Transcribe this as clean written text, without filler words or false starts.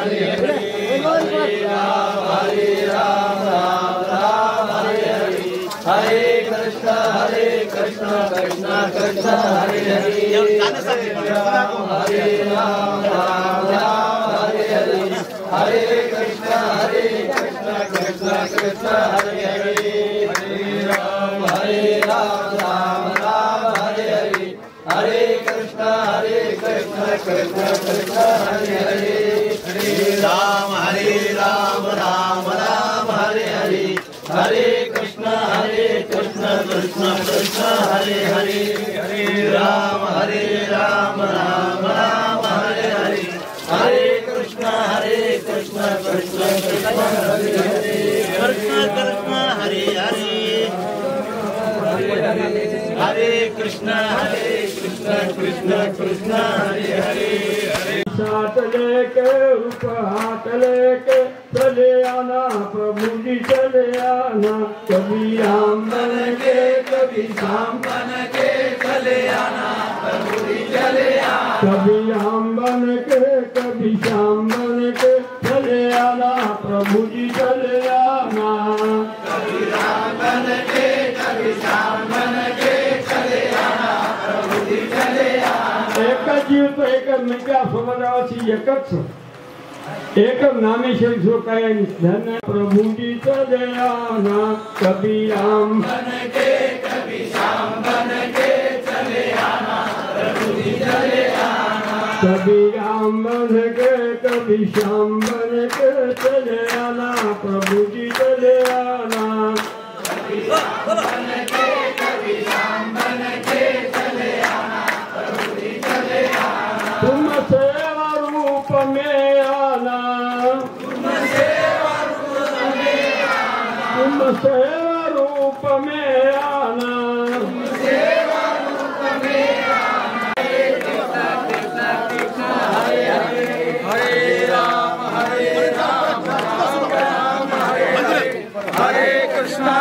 हरे राम राम राम हरे हरे हरे कृष्ण कृष्ण कृष्ण हरे हरे राम राम हरे हरे हरे कृष्ण कृष्ण कृष्ण हरे हरे राम राम राम हरे हरे हरे कृष्ण कृष्ण कृष्ण हरे हरे राम राम राम हरे हरे हरे कृष्ण कृष्ण कृष्ण हरे हरे राम राम राम राम हरे हरे हरे कृष्ण कृष्ण कृष्ण हरे हरे कृष्ण कृष्ण हरे हरे हरे कृष्ण कृष्ण कृष्ण हरे हरे साथ लेके हाथ लेके चले आना प्रभु जी चले आना कभी राम बन के कभी श्याम बन के चले आना प्रभु जी चले आना कभी राम बन के कभी श्याम बन के चले आना प्रभु जी चले आना कभी राम बन के कभी श्याम बन के चले आना प्रभु जी चले आना एक जीव तो एक मिथ्या समजावाची एकच एक नामेश्वर जो काय धन प्रभु जी चले आना कभी राम बन के कभी श्याम बन के चले आना प्रभु जी चले आना कभी राम बन के कभी श्याम बन के चले आना प्रभु जी चले आना कभी राम बन के कभी श्याम बन के चले आना प्रभु जी चले आना तुम सेवा रूप में आना तुम सेवा रूप में आना तुम सेवा रूप में आना सेवा रूप में आना हरे कृष्ण कृष्ण हरे हरे हरे राम राम राम हरे हरे हरे कृष्ण